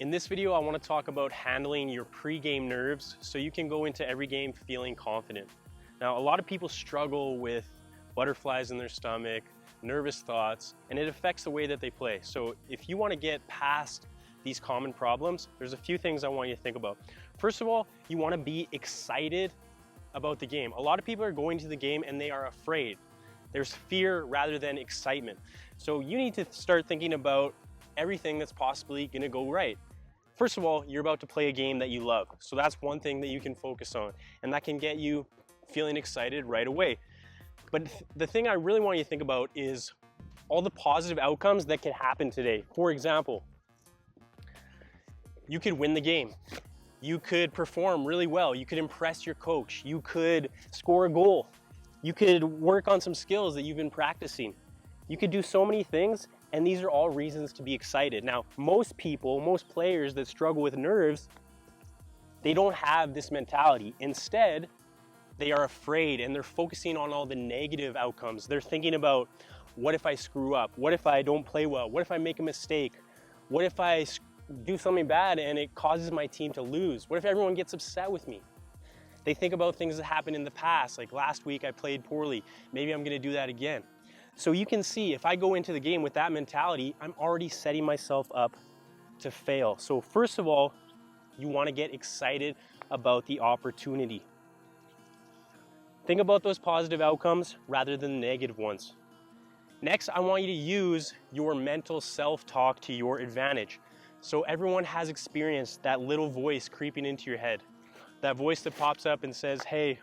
In this video, I want to talk about handling your pre-game nerves so you can go into every game feeling confident. Now, a lot of people struggle with butterflies in their stomach, nervous thoughts, and it affects the way that they play. So if you want to get past these common problems, there's a few things I want you to think about. First of all, you want to be excited about the game. A lot of people are going to the game and they are afraid. There's fear rather than excitement. So you need to start thinking about everything that's possibly going to go right. First of all, you're about to play a game that you love. So that's one thing that you can focus on, and that can get you feeling excited right away. But the thing I really want you to think about is all the positive outcomes that can happen today. For example, you could win the game. You could perform really well. You could impress your coach. You could score a goal. You could work on some skills that you've been practicing. You could do so many things, and these are all reasons to be excited. Now, most people, most players that struggle with nerves, they don't have this mentality. Instead, they are afraid and they're focusing on all the negative outcomes. They're thinking about, what if I screw up? What if I don't play well? What if I make a mistake? What if I do something bad and it causes my team to lose? What if everyone gets upset with me? They think about things that happened in the past, like last week I played poorly. Maybe I'm gonna do that again. So you can see, if I go into the game with that mentality, I'm already setting myself up to fail. So first of all, you want to get excited about the opportunity. Think about those positive outcomes rather than the negative ones. Next, I want you to use your mental self-talk to your advantage. So everyone has experienced that little voice creeping into your head. That voice that pops up and says, hey,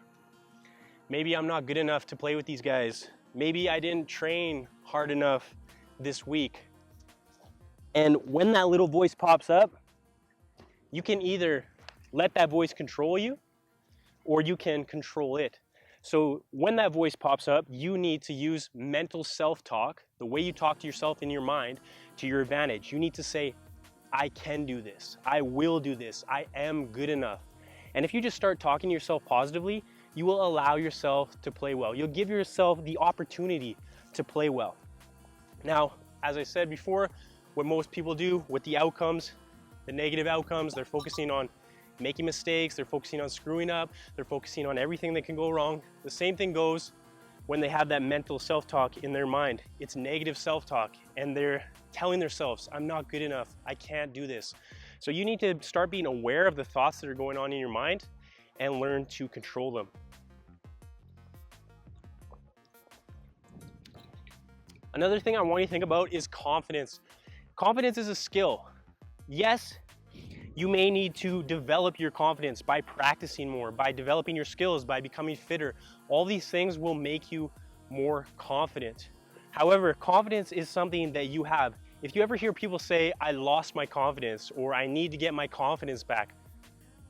maybe I'm not good enough to play with these guys. Maybe I didn't train hard enough this week. And when that little voice pops up, you can either let that voice control you or you can control it. So when that voice pops up, you need to use mental self-talk, the way you talk to yourself in your mind, to your advantage. You need to say, I can do this. I will do this. I am good enough. And if you just start talking to yourself positively, you will allow yourself to play well. You'll give yourself the opportunity to play well. Now, as I said before, what most people do with the outcomes, the negative outcomes, they're focusing on making mistakes, they're focusing on screwing up, they're focusing on everything that can go wrong. The same thing goes when they have that mental self-talk in their mind. It's negative self-talk, and they're telling themselves, I'm not good enough, I can't do this. So you need to start being aware of the thoughts that are going on in your mind and learn to control them. Another thing I want you to think about is confidence. Confidence is a skill. Yes, you may need to develop your confidence by practicing more, by developing your skills, by becoming fitter. All these things will make you more confident. However, confidence is something that you have. If you ever hear people say, I lost my confidence, or I need to get my confidence back,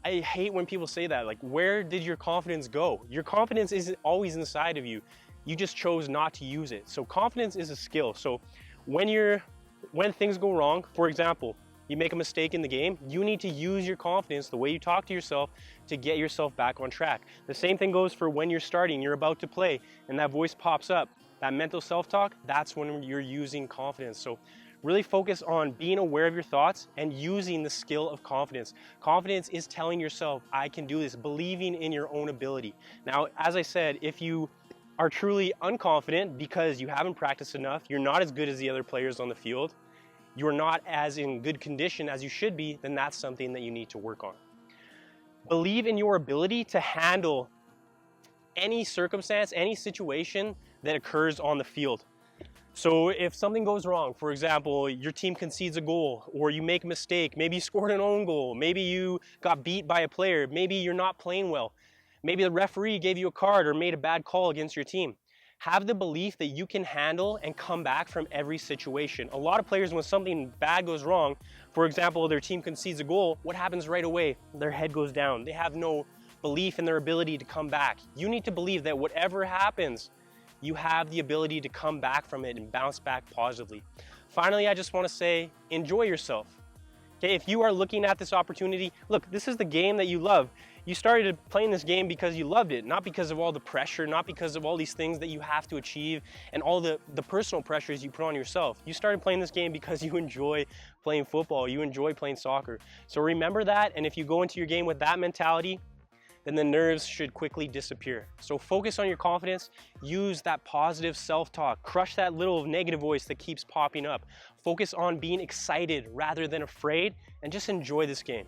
I hate when people say that. Like, where did your confidence go? Your confidence isn't always inside of you. You just chose not to use it. So confidence is a skill. So when things go wrong, for example, you make a mistake in the game, you need to use your confidence, the way you talk to yourself, to get yourself back on track. The same thing goes for when you're starting, you're about to play, and that voice pops up. That mental self-talk, that's when you're using confidence. So really focus on being aware of your thoughts and using the skill of confidence. Confidence is telling yourself, I can do this, believing in your own ability. Now, as I said, if you are truly unconfident because you haven't practiced enough, you're not as good as the other players on the field, you're not as in good condition as you should be, then that's something that you need to work on. Believe in your ability to handle any circumstance, any situation that occurs on the field. So if something goes wrong, for example, your team concedes a goal, or you make a mistake, maybe you scored an own goal, maybe you got beat by a player, maybe you're not playing well, maybe the referee gave you a card or made a bad call against your team. Have the belief that you can handle and come back from every situation. A lot of players, when something bad goes wrong, for example, their team concedes a goal, what happens right away? Their head goes down. They have no belief in their ability to come back. You need to believe that whatever happens, you have the ability to come back from it and bounce back positively. Finally, I just want to say, enjoy yourself. Okay, if you are looking at this opportunity, look, this is the game that you love. You started playing this game because you loved it, not because of all the pressure, not because of all these things that you have to achieve and all the personal pressures you put on yourself. You started playing this game because you enjoy playing football, you enjoy playing soccer. So remember that, and if you go into your game with that mentality, then the nerves should quickly disappear. So focus on your confidence, use that positive self-talk, crush that little negative voice that keeps popping up. Focus on being excited rather than afraid, and just enjoy this game.